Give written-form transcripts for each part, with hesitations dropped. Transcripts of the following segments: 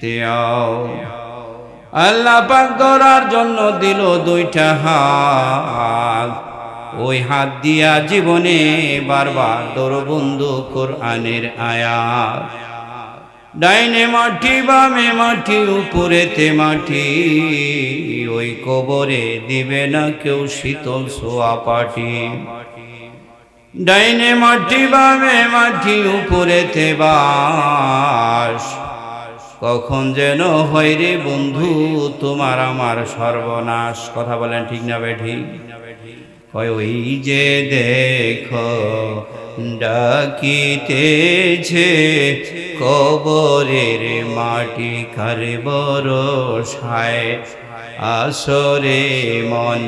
দিও। আল্লাহ পাক ধরার জন্য দিল দুইটা হাত, ওই হাত দিয়া জীবনে বারবার ধরো বন্ধু কোরআনের আয়াত। ডাইনে মাটি বামে মাটি উপরেতে মাটি, ওই কবরে দিবে না কেউ শীতল সোয়া পাটি। ডাইনে মাটি বামে মাটি উপরেতে বাস, কখন যেন হয় রে বন্ধু তোমার আমার সর্বনাশ। কথা বলেন ঠিক না বেঠিক? ওই যে দেখো ডাকিতেছে কবরের মাটি কারে ভরসায়, আসরে মন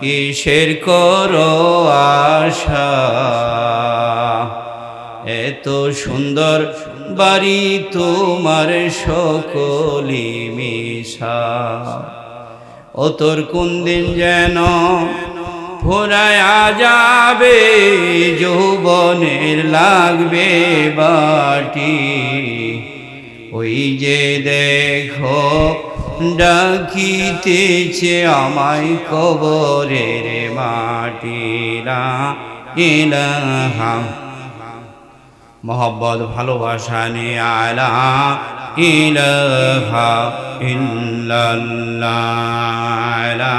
কিসের করো আশা। এত সুন্দর বাড়ি তোমার সকলি মিশা, ও তোর কোন দিন যেন ফুরায়া যাবে, যৌবনের লাগবে বাটি। ওই যে দেখো ডাকিতেছে আমায় কবরের মাটি। লা ইলাহা মোহব্বত ভালোবাসা নিয়ে আলা ইলাহা ইল্লাল্লাহ, লা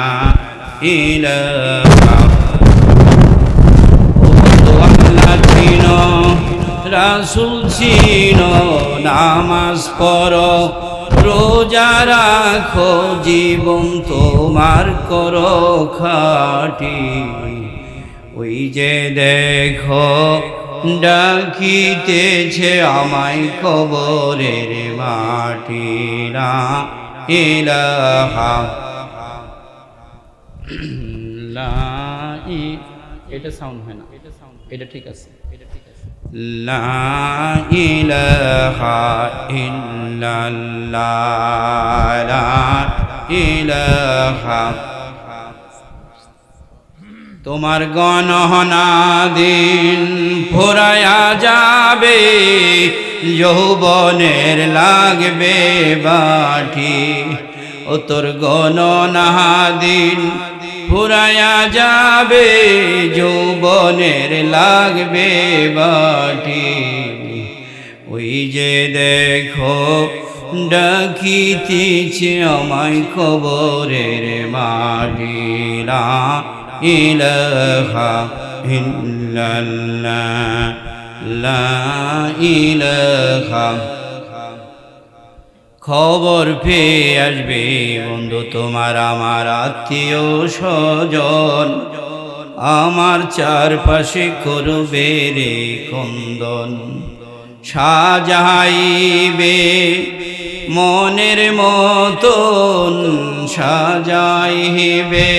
ইলাহা। আল্লাহ চিনো, রাসূল চিনো, নামাজ পড়ো, রোজা রাখো, জীবন তোমার করো খাটি। ওই যে দেখো ডাকিতেছে আমায় কবরের মাটি। লা ইলাহা এটা সাউন্ড হয় না, এটা ঠিক আছে। লা ইলাহা ইল্লাল্লাহ, লা ইলাহা। তোমার গণনা দিন ফুরায়া যাবে, যৌবনের লাগবে বাটি। ও তোর গণনা দিন ফুরায়া যাবে, যৌবনের লাগবে বাটি। ওই যে দেখো ডাকিতেছে আমায় কবরের মাটি। লা ইলাহা ইল্লাল্লাহ, লা ইলাহা। খবর পেয়ে আসবে বন্ধু তোমার আমার আত্মীয় স্বজন, আমার চারপাশে করবে রে কন্দন। সাজাইবে মনের মতন, সাজাইবে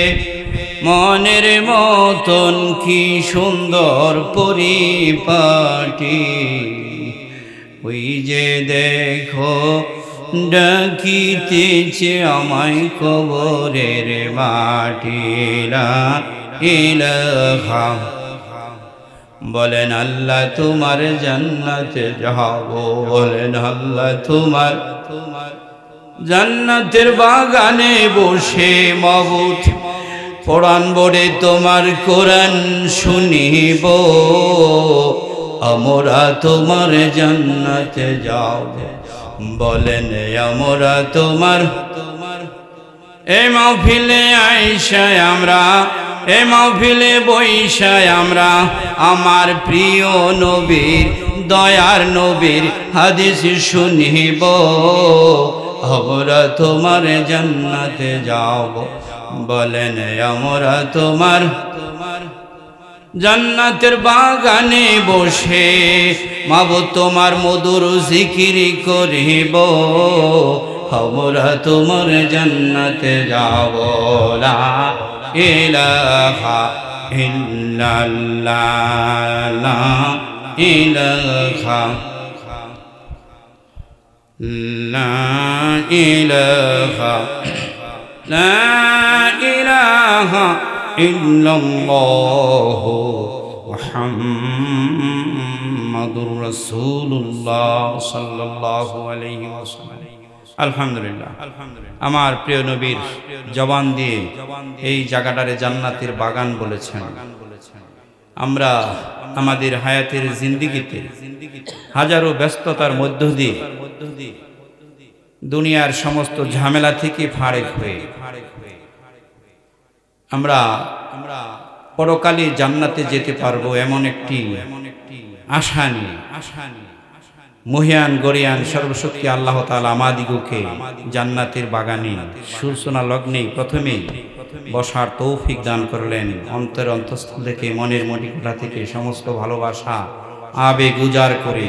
মনের মতন, কি সুন্দর পরিপাটি। ওই যে দেখো ডাকিতেছে আমায় কবরের মাটি। লা ইলাহা। বলেন আল্লাহ তোমার জান্নাতে যাব, বলেন আল্লাহ তোমার জান্নাতের বাগানে বসে মাবুদ কোরআন বলে তোমার কোরআন শুনিব। আমরা তোমার জান্নাতে যাব, বলেন আমরা তোমার। এ মাহফিলে আইসায় আমরা, এ মাহফিলে বৈশায় আমরা আমার প্রিয় নবীর দয়ার নবীর হাদিস শুনিব। আমরা তোমার জান্নাতে যাব, বলেন আমরা তোমার জান্নাতের বাগানে বসে মাবুদ তোমার মধুর জিকির করিব। আমরা তোমার জান্নাতে যাব। লা ইলাহা ইল্লাল্লাহ, লা ইলাহা, লা ইলাহা, লা ইলাহা ইল্লাল্লাহ মুহাম্মাদুর রাসূলুল্লাহ সাল্লাল্লাহু আলাইহি ওয়াসাল্লাম। আলহামদুলিল্লাহ, আমার প্রিয় নবীর জবান দিয়ে এই জায়গাটারে জান্নাতের বাগান বলেছেন। আমরা আমাদের হায়াতের জিন্দিগিতে হাজারো ব্যস্ততার মধ্য দিয়ে দুনিয়ার সমস্ত ঝামেলা থেকে ফারেক হয়ে আমরা পরকালে জান্নাতে যেতে পারবো এমন একটি আশা নিয়ে মহিয়ান গরিয়ান সর্বশক্তি আল্লাহ তাআলা আমাদিগকে জান্নাতের বাগানে সূর্যনা লগ্নে প্রথমেই বসার তৌফিক দান করলেন। অন্তরের অন্তঃস্থল থেকে মনের মণিকোঠা থেকে সমস্ত ভালোবাসা আবেগ উজাড় করে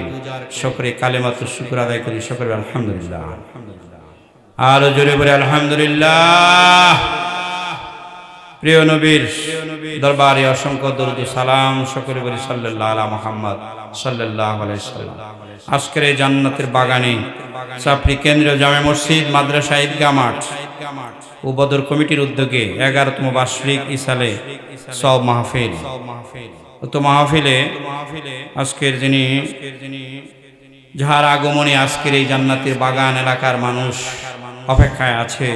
সকলে কালেমাতুশ শুকর আদায় করি, সকলে আলহামদুলিল্লাহ। আরো জোরে বলে আলহামদুলিল্লাহ। প্রিয় নবীর দরবারে অসংখ্য দরুদ সালাম, সকলে বলি সাল্লাল্লাহু আলা মুহাম্মদ সাল্লাল্লাহু আলাইহি সাল্লাম। আজকের এই জান্নাতের বাগানে চাপড়ি কেন্দ্রীয় জামে মসজিদ মাদ্রাসা ঈদগাহ মাঠ ও বদর কমিটির উদ্যোগে 11তম বার্ষিক ইসালে সব মাহফিল। তো মাহফিলে আজকের যিনি যাহার আগমনে আজকের এই জান্নাতের বাগান এলাকার মানুষ অপেক্ষায় আছে,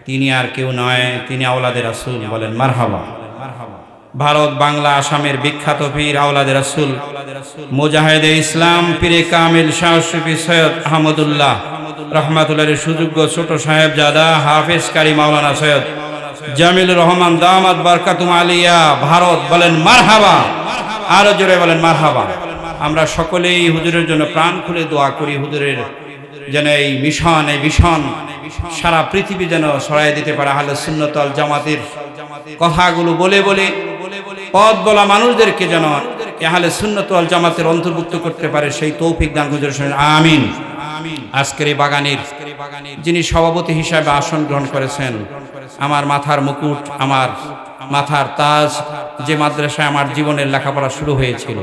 তিনি আর কেউ নয়, তিনি আওলাদে রাসূল। বলেন মারহাবা। ভারত বাংলা আসামের বিখ্যাত পীর আওলাদে রাসূল মুজাহিদে ইসলাম পীরে কামিল শাহ সুফি সৈয়দ আহমদুল্লাহ রহমাতুল্লাহির সুযোগ্য ছোট সাহেবজাদা হাফেজ কারি মাওলানা সৈয়দ জামিলুর রহমান দামাত বারকাতুম আলিয়া ভারত। বলেন মারহাবা। আরো জোরে বলেন মারহাবা। আমরা সকলেই হুজুরের জন্য প্রাণ খুলে দোয়া করি, হুজুরের যেন এই ভীষণ সারা পৃথিবী যেন ছড়াই দিতে পারে। আহলে সুন্নাত ওয়াল জামাতের কথাগুলো বলে বলে পথ বলা মানুষদেরকে যেন আহলে সুন্নাত ওয়াল জামাতের অন্তর্ভুক্ত করতে পারে, সেই তৌফিক দান হুজুর আমিন। আজকের এই বাগানের যিনি সভাপতি হিসাবে আসন গ্রহণ করেছেন, আমার মাথার মুকুট, আমার মাথার তাজ, যে মাদ্রাসায় আমার জীবনের লেখাপড়া শুরু হয়েছিল,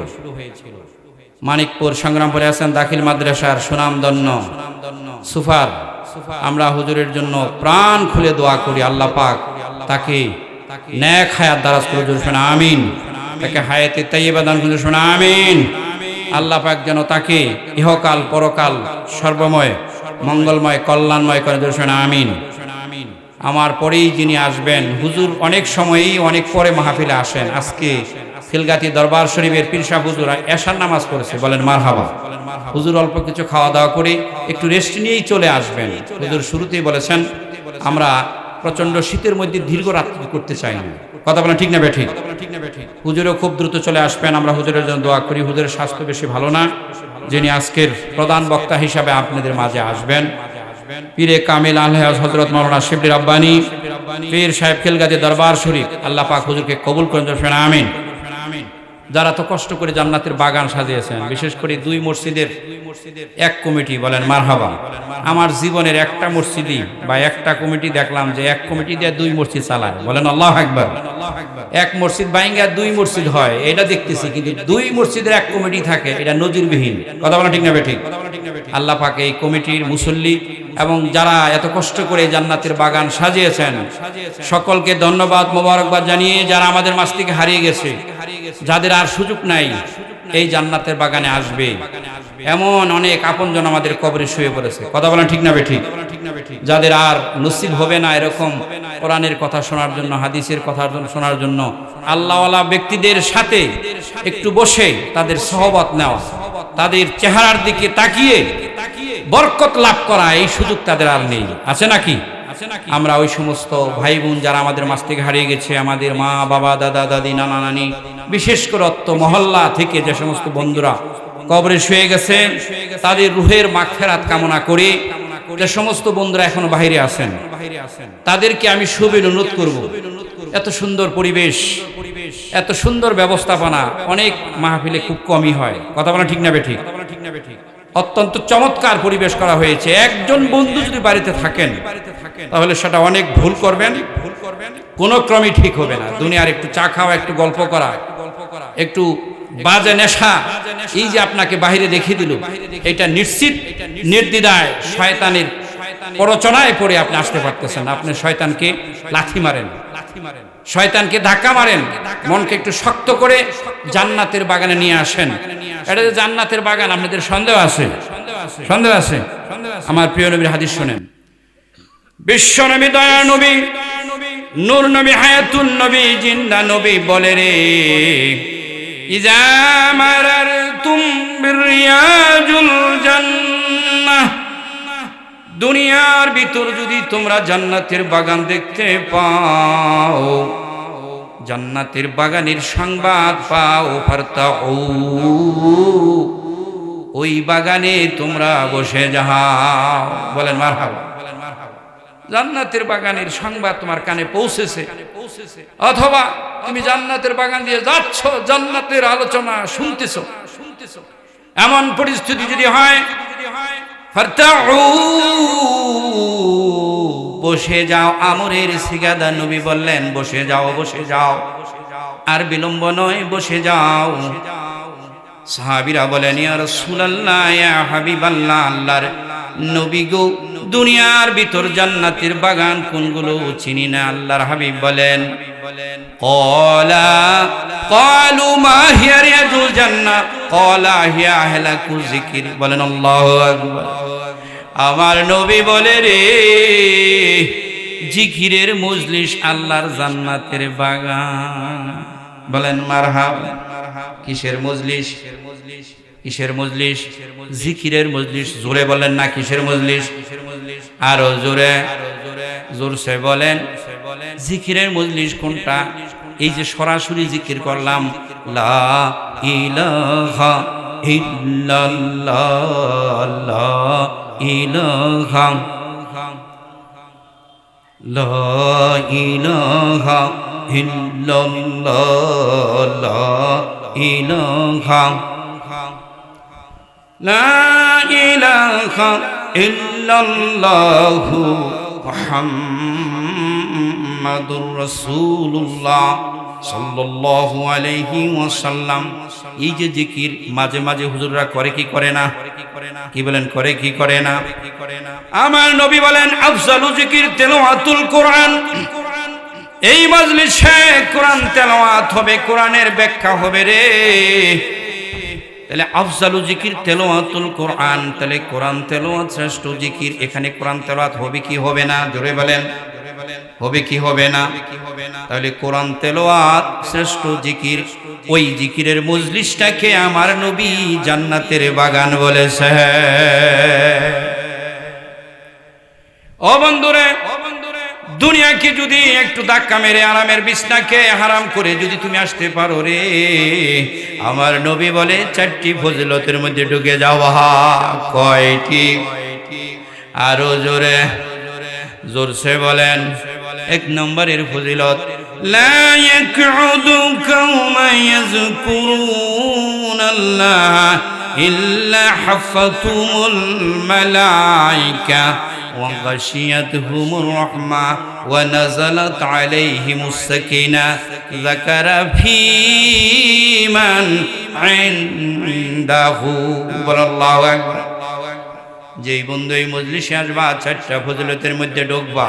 মানিকপুর সংগ্রামপুরে আছেন দাখিল মাদ্রাসার সুনামধন্য সুফার। আমরা হুজুরের জন্য প্রাণ খুলে দোয়া করি, আল্লাহ পাক তাকে নেক হায়াত দারাজ করে জুড়বেন আমিন। তাকে হায়াতে তাইয়্যিবা দান করে জুড়বেন আমিন। আল্লাহ পাক যেন তাকে ইহকাল পরকাল সর্বময় মঙ্গলময় কল্যাণময় করে জুড়বেন আমিন। আমার পরেই যিনি আসবেন, হুজুর অনেক সময়ই অনেক পরে মাহফিলে আসেন। আজকে খিলগাতি দরবার শরীফের পীর সাহেব হুজুর এশার নামাজ পড়েছে। বলেন মারহাবা। হুজুর অল্প কিছু খাওয়া দাওয়া করে একটু রেস্ট নিয়েই চলে আসবেন। হুজুর শুরুতেই বলেছেন আমরা প্রচন্ড শীতের মধ্যে দীর্ঘ রাত্রি করতে চাই না। কথা বলেন ঠিক না বেঠিক? হুজুরও খুব দ্রুত চলে আসবেন। আমরা হুজুরের জন্য দোয়া করি। হুজুরের স্বাস্থ্য বেশি ভালো না, যিনি আজকের প্রধান বক্তা হিসাবে আপনাদের মাঝে আসবেন, পীরে কামিল আলহাজ হযরত মাওলানা শিবলি রাব্বানী পীর সাহেব খিলগাতি দরবার শরীফ। আল্লাহ পাক হুজুরকে কবুল করেন আমিন। যারা তো কষ্ট করে জান্নাতের বাগান সাজিয়েছেন, বিশেষ করে দুই মসজিদের এক কমিটি। বলেন মারহাবা। আমার জীবনের একটা মসজিদই বা একটা কমিটি দেখলাম যে এক কমিটি দিয়ে দুই মসজিদ চালায়। বলেন আল্লাহু আকবার। এক মসজিদ বাইঙ্গা দুই মসজিদ হয় এটা দেখতেছি, কিন্তু দুই মসজিদের এক কমিটি থাকে, এটা নজিরবিহীন। কথা বলা ঠিক না বেঠিক? আল্লাহ পাক এই কমিটির মুসল্লি এবং যারা এত কষ্ট করে জান্নাতের বাগান সাজিয়েছেন সকলকে ধন্যবাদ মোবারকবাদ জানিয়ে, যারা আমাদের মাঝ থেকে হারিয়ে গেছে, যাদের আর সুযোগ নাই এই জান্নাতের বাগানে আসবে, এমন অনেক আপনজন আমাদের কবরে শুয়ে পড়েছে। কথা বলেন ঠিক না বেঠিক? যাদের আর নসিব হবে না এরকম কোরআনের কথা শোনার জন্য, হাদিসের কথা শোনার জন্য, আল্লাহওয়ালা ব্যক্তিদের সাথে একটু বসে তাদের সহবত নেওয়া, তাদের চেহারার দিকে তাকিয়ে বরকত লাভ করা, এই সুযোগ তাদের আর নেই। আছে নাকি? আমরা ওই সমস্ত ভাই বোন যারা আমাদের মাঝ থেকে হারিয়ে গেছে, আমাদের মা বাবা দাদা দাদি নানা নানি, বিশেষ করে অত্ত মহল্লা থেকে যে সমস্ত বন্ধুরা কবরে শুয়ে গেছে, তাদের রুহের মাগফিরাত কামনা করে যে সমস্ত বন্ধুরা এখনো বাইরে আছেন তাদেরকে আমি শুভেচ্ছা অনুরোধ করব। এত সুন্দর পরিবেশ, এত সুন্দর ব্যবস্থাপনা অনেক মাহফিলে খুব কমই হয়। কথা বলা ঠিক না বেঠিক? অত্যন্ত চমৎকার পরিবেশ করা হয়েছে। একজন বন্ধু যদি বাড়িতে থাকেন তাহলে সেটা অনেক ভুল করবেন, কোনো ক্রমই ঠিক হবে না। দুনিয়ার একটু চা খাওয়া, একটু গল্প করা, একটু বাজে নেশা, এই যে আপনাকে বাহিরে দেখিয়ে দিল, এটা নিশ্চিত নির্দ্বিধায় শয়তানের প্ররোচনায় পড়ে আপনি আসতে পারতেছেন। আপনি শয়তানকে লাথি মারেন, শয়তানকে ধাক্কা মারেন, মনকে একটু শক্ত করে জান্নাতের বাগানে নিয়ে আসেন। এটা যে জান্নাতের বাগান আপনাদের সন্দেহ আছে, সন্দেহ আছে? আমার প্রিয় নবীর হাদিস শুনেন। বিশ্ব নবী, দয়া নবী, নূর নবী, হায়াতুন নবী, জিন্দা নবী বলে রে, ইজা মারারতুম বিরিয়াজুল জান্নাহ, দুনিয়ার ভিতর যদি তোমরা জান্নাতের বাগান দেখতে পাও, জান্নাতের বাগানের সংবাদ পাও, ফারতাউ, ওই বাগানে তোমরা বসে যাও। বলেন মারহাবা। জান্নাতের বাগানের সংবাদ তোমার কানে পৌঁছেছে, অথবা তুমি জান্নাতের বাগান দিয়ে যাচ্ছ, জান্নাতের আলোচনা শুনতেছো, এমন পরিস্থিতি যদি হয়, ফারতাউ, বসে যাও। আমরের সিগাদা নবী বললেন বসে যাও, বসে যাও, আর বিলম্ব নয়, বসে যাও। সাহাবীরা বলেন, ইয়া রাসূলুল্লাহ, ইয়া হাবিবাল্লাহ, আল্লাহর নবী গো, দুনিয়ার ভিতর জান্নাতের বাগান কোনগুলো চিনি না। আল্লাহর হাবিব বলেন, ক্বালু মা হিয়া রিয়াজুল জান্নাহ, ক্বালা হিয়া আহলাকু যিকির। বলেন আল্লাহু আকবার। আমার নবী বলে রে, জিকিরের মজলিস আল্লাহর জান্নাতের বাগান। বলেন মারহাবা। কিসের মজলিস? কিসের মজলিস? জিকিরের মজলিস। জোরে বলেন না, কিসের মজলিস? আরো জোরে, জোরসে বলেন। জিকিরের মজলিস কোনটা? এই যে সরাসরি জিকির করলাম, লা ইলাহা ইল্লাল্লাহ, লা ইলাহা, লা ইলাহা ইল্লাল্লাহ, লা ইলাহা, লা ইলাহা ইল্লাল্লাহু মুহাম্মাদুর রাসূলুল্লাহ সাল্লাল্লাহু আলাইহি ওয়াসাল্লাম। এই যে জিকির মাঝে মাঝে হুজুররা করে কি করে না? কি বলেন, করে কি করে না? আমার নবী বলেন, আফজালু জিকির তিলাওয়াতুল কোরআন। এই মজলিসে কোরআন তেলাওয়াত হবে, কোরআনের ব্যাখ্যা হবে রে। তাহলে আফজালু জিকির তেলাওয়াতুল কোরআন, তাহলে কোরআন তেলাওয়াত শ্রেষ্ঠ জিকির। এখানে কোরআন তেলাওয়াত হবে কি হবে না? জোরে বলেন, হবে কি হবে না? তাহলে কোরআন তেলাওয়াত শ্রেষ্ঠ জিকির। ওই জিকিরের মজলিসটাকে আমার নবী জান্নাতের বাগান বলেছে। ও বন্ধুরে, দুনিয়াকে যদি একটু ধাক্কা মেরে আরামের বিছনাকে হারাম করে যদি তুমি আসতে পারো রে, আমার নবী বলে চারটি ফজিলতের মধ্যে ঢুকে যাওয়া। কয়টি? আরো জোরে, জোরসে বলেন। এক নম্বরের ফজিলত, লা ইয়াকউদু কাওমা ইয়াযকুরুনাল্লাহ ইল্লা হাফাতুমুল মালাইকা ওয়া গাশিয়াতহুমুর রাহমা ওয়া নাযালাত আলাইহিমুস সাকিনা যাকারা ফীমান ইনদাহু। আল্লাহু আকবার। যেই বন্ধু এই মজলিসে আসবা, চারটা ফজিলতের মধ্যে ঢুকবা।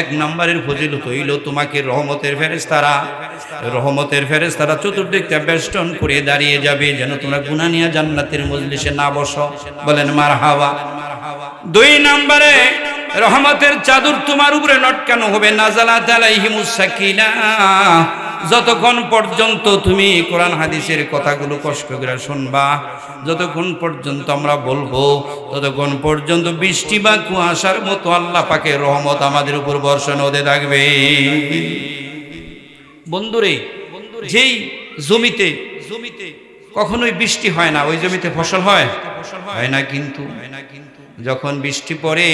এক নম্বরের ফজিলত হইল, তোমাকে রহমতের ফেরেশতারা চতুর্দিকটা বেষ্টন করে দাঁড়িয়ে যাবে, যেন তোমরা গুনাহ নিয়ে জান্নাতের মজলিসে না বসো। বলেন মারহাবা। দুই নম্বরে, রহমতের চাদর তোমার উপরে লটকানো হবে, নাযালাত আলাইহিমুস সাকিনা। যতক্ষণ পর্যন্ত তুমি কোরআন হাদিসের কথাগুলো কষ্ট করে শুনবা, যতক্ষণ পর্যন্ত আমরা বলবো, ততক্ষণ পর্যন্ত বৃষ্টি বা কুয়াশার মতো আল্লাহ পাকের রহমত আমাদের উপর বর্ষণ হতে থাকবে। বন্ধুরে, যেই জমিতে কখনোই বৃষ্টি হয় না, ওই জমিতে ফসল হয় না। কিন্তু যখন বৃষ্টি পড়ে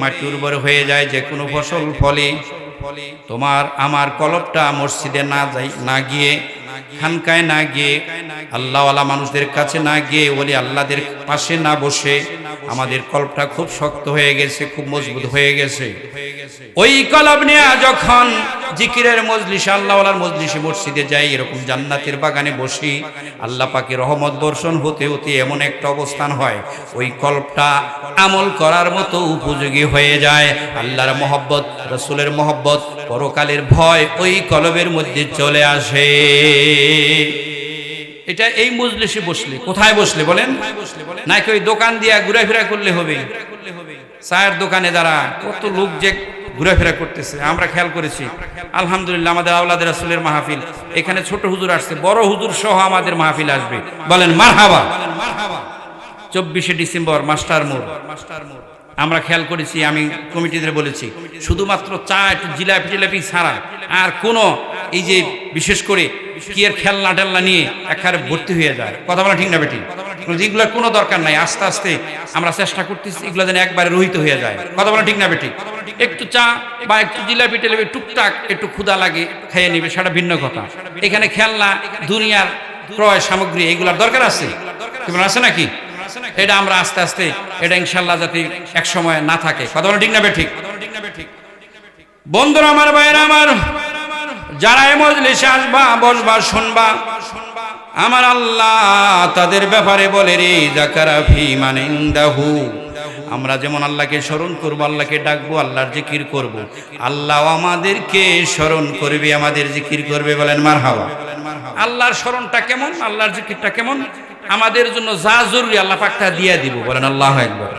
মাটি উর্বর হয়ে যায়, যে কোনো ফসল ফলে। তোমার আমার কলবটা মসজিদে না গিয়ে, খানকায় না গিয়ে, আল্লাহওয়ালা মানুষদের কাছে না গিয়ে, ওলি আল্লাহদের পাশে না বসে, আমাদের কলবটা খুব শক্ত হয়ে গেছে, খুব মজবুত হয়ে গেছে। ওই কলব নিয়ে যখন জিকিরের মজলিসে, আল্লাহওয়ালার মজলিসে, মসজিদে যাই, এরকম জান্নাতের বাগানে বসি, আল্লাহ পাকের রহমত বর্ষণ হতে হতে এমন একটা অবস্থান হয়, ওই কলবটা আমল করার মতো উপযোগী হয়ে যায়। আল্লাহর মহব্বত, রাসূলের মহব্বত, পরকালের ভয় ওই কলবের মধ্যে চলে আসে। এটা এই মজলিসে বসলে, কোথায় বসলে বলেন, নাকি ওই দোকান দিয়া ঘোরাফেরা করলে হবে? চায়ের দোকানে দ্বারা কত লোক যে ঘোরাফেরা করতেছে আমরা খেয়াল করেছি। আলহামদুলিল্লাহ, আমাদের আওলাদের রাসূলের মাহফিল, এখানে ছোট হুজুর আসছে, বড় হুজুর সহ আমাদের মাহফিল আসবে, বলেন মারহাবা। 24শে ডিসেম্বর মাস্টার মোড় আমরা খেয়াল করেছি, আমি কমিটিদের বলেছি, শুধুমাত্র চা একটু জিলাপি টিলাপি ছাড়া আর কোনো এই যে বিশেষ করে কি এর খেলনা টেলনা নিয়ে একেবারে ভর্তি হয়ে যায়। কথা বলা ঠিক না বেটি? যেগুলোর কোনো দরকার নাই, আস্তে আস্তে আমরা চেষ্টা করতেছি এগুলো যেন একবারে রহিত হয়ে যায়। কথা বলা ঠিক না বেটি? একটু চা বা একটু জিলাপি টেলাপি টুকটাক একটু ক্ষুধা লাগে খেয়ে নিবে, সেটা ভিন্ন কথা। এখানে খেলনা দুনিয়ার ক্রয় সামগ্রী এগুলোর দরকার আছে, আছে নাকি? এটা আমরা আস্তে আস্তে এটা ইনশাল্লাহ যাতে এক সময় না থাকে। কথা বলা ঠিক না বেঠিক? বন্ধুরা আমার, ভাইয়েরা আমার, যারা এই মজলিসে আসবা, বসবা, শুনবা, আমার আল্লাহ তাদের ব্যাপারে বলে রে যাকারা ফি মান ইনদাহু, আমরা যেমন আল্লাহকে স্মরণ করব, আল্লাহকে ডাকবো, আল্লাহর জিকির করব, আল্লাহ আমাদেরকে স্মরণ করবে, আমাদের জিকির করবে, বলেন মারহাবা। আল্লাহর স্মরণটা কেমন, আল্লাহর জিকিরটা কেমন, আমাদের জন্য যা জরুরি আল্লাহ পাক তা দিয়ে দিব, বলেন আল্লাহু আকবার।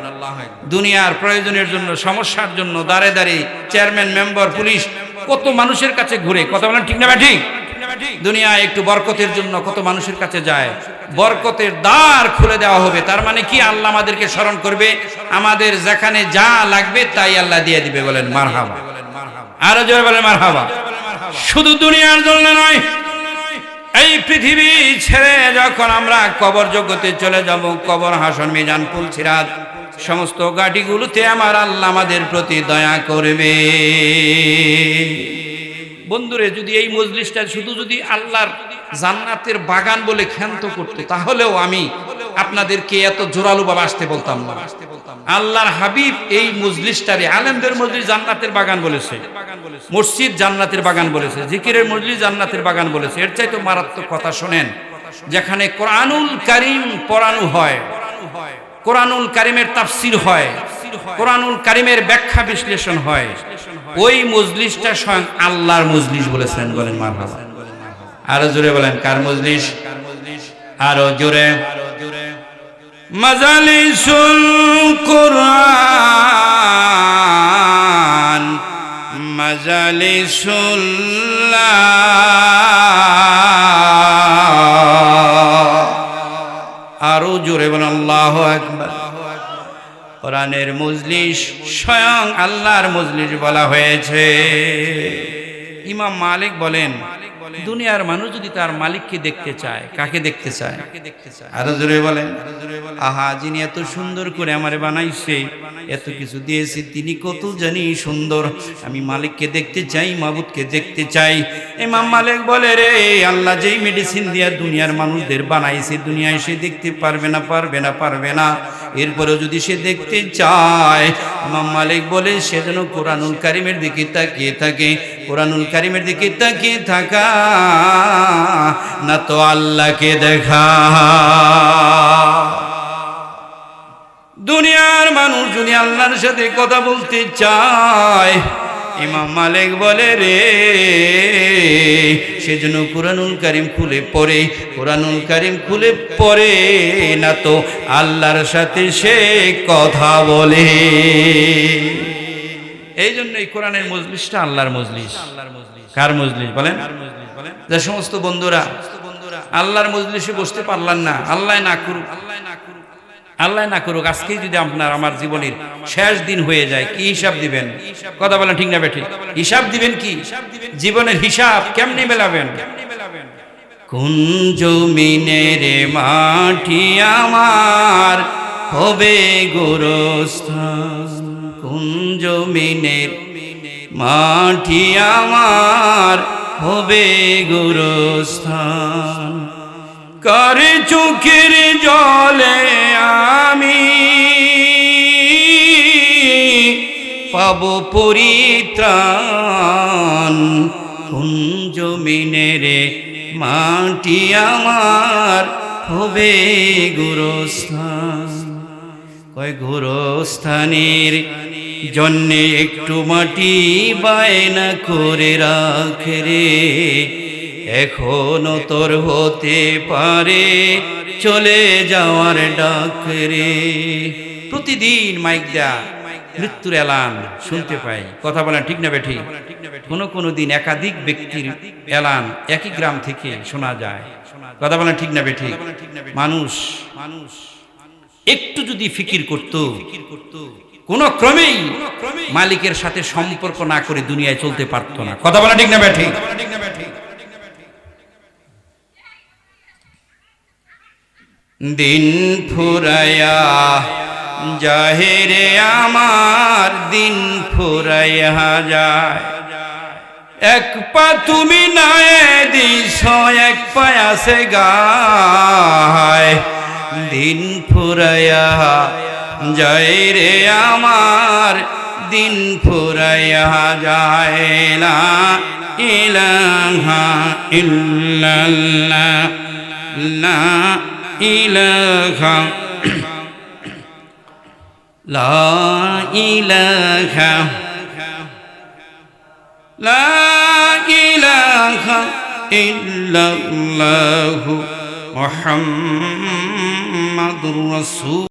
দুনিয়ার প্রয়োজনের জন্য, সমস্যার জন্য দাঁড়ে দাঁড়িয়ে চেয়ারম্যান, মেম্বার, পুলিশ কত মানুষের কাছে ঘুরে, কথা বলেন ঠিক না ঠিক? দুনিয়ায় একটু বরকতের জন্য কত মানুষের কাছে যায়, বরকতের দ্বার খুলে দেওয়া হবে, তার মানে কি আল্লাহ আমাদেরকে স্মরণ করবে, আমাদের যেখানে যা লাগবে তাই আল্লাহ দিয়ে দিবে, বলেন মারহাবা। আরো জোরে বলেন মারহাবা। শুধু দুনিয়ার জন্য নয়, এই পৃথিবী ছেড়ে যখন আমরা কবর জগতে চলে যাব, কবর, হাসর, মিজান, পুল, সিরাত সমস্ত গাড়িগুলোতে আমার আল্লাহ আমাদের প্রতি দয়া করবে। বন্ধুরে, যদি এই মজলিসটা শুধু যদি আল্লাহর জান্নাতের বাগান বলে ক্ষান্ত করতো, তাহলেও আমি আপনাদেরকে এত জোরালো ভাবে আসতে বলতাম না। আল্লাহর হাবিব এই মজলিসটারে আলেমদের মজলিস জান্নাতের বাগান বলেছে, মসজিদ জান্নাতের বাগান বলেছে, জিকিরের মজলিস জান্নাতের বাগান বলেছে। এর চাইতে মারাত্মক কথা শোনেন, যেখানে কোরআনুল কারীম পড়ানো হয়, কোরআনুল কারীমের তাফসীর হয়, কোরআনুল কারীমের ব্যাখ্যা বিশ্লেষণ হয়, ওই মজলিসটা স্বয়ং আল্লাহর মজলিস বলেছেন, বলেন মারহাবা। আরো জোরে বলেন কার মজলিস? আরো জোরে। মাজালিসুল কুরআন, মাজালিসুল্লাহ, আরো জোরে বলেন আল্লাহু আকবার। কোরআনের মজলিস স্বয়ং আল্লাহর মজলিস বলা হয়েছে। ইমাম মালিক বলেন, দুনিয়ার মানুষ যদি তার মালিককে দেখতে চায়, কাকে দেখতে চায়? আরো জোরে বলেন। আহা, যিনি এত সুন্দর করে আমারে বানাইছে, এত কিছু দিয়েছে, তিনি কত জানি সুন্দর, আমি মালিককে দেখতে চাই, মাবুদকে দেখতে চাই। ইমাম মালিক বলে, রে আল্লাহ যেই মেডিসিন দিয়া দুনিয়ার মানুষদের বানাইছে, দুনিয়ায় সে দেখতে পারবে না, পারবে না, পারবে না। এরপরেও যদি সে দেখতে চায়, ইমাম মালিক বলে সে যেন কোরআনুল কারীমের দিকে তাকিয়ে থাকে। কোরআনুল কারীমের দিকে তাকিয়ে থাকা না তো আল্লাহকে দেখা। দুনিয়ার মানুষ যদি আল্লাহর সাথে কথা বলতে চায়, ইমাম মালিক বলে রে সেজন্য কোরআনুল কারীম খুলে পড়ে, কোরআনুল কারীম খুলে পড়ে না তো আল্লাহর সাথে সে কথা বলে। এই জন্য এই কোরআনের মজলিসটা আল্লাহর মজলিস। কার মজলিস বলেন? যে সমস্ত বন্ধুরা আল্লাহর মজলিসে বসতে পারলেন না, আল্লাহ না করুক, আল্লাহ না করুক, আজকেই যদি আপনার আমার জীবনের শেষ দিন হয়ে যায়, কি হিসাব দিবেন? কথা বলেন ঠিক না বেঠিক? হিসাব দিবেন কি? জীবনের হিসাব কেমনে মেলাবেন? কোন জমিনের মাটি আমার হবে গোরস্থান, কোন জমিনের মাটি আমার হবে গোরস্থান, কার চোখের জলে আমি পাব পরিত্রাণ, কোন জমিনের মাটি আমার হবে গোরস্থান। কয় গোরস্থানের জন্যে একটু মাটি বায়না করে রাখে রে, এখনো তোর হতে পারে চলে যাওয়ার ডাক রে। প্রতিদিন মাইক দেয়া মৃত্যুর এলান শুনতে পাই, কথা বলেন ঠিক না বেঠিক? কোনো দিন একাধিক ব্যক্তির এলান একই গ্রাম থেকে শোনা যায়, কথা বলেন ঠিক না বেঠিক? মানুষ একটু যদি ফিকির করত, কোন ক্রমেই মালিকের সাথে সম্পর্ক না করে দুনিয়ায় চলতে পারতো না, কথা বলেন ঠিক না বেঠিক? দিন ফুরায়া জাহেরে আমার, দিন ফুরাইয়া যায়। এক পা তুমি নায়ে দিছ, এক পা আছে গায়। দিন ফুরাইয়া যায় রে আমার, দিন ফুরাইয়া যায়। লা ইলাহা ইল্লাল্লাহ, লা ইলাহা, লা ইলাহা, লা ইলাহা ইল্লাল্লাহু মুহাম্মাদুর রাসূল।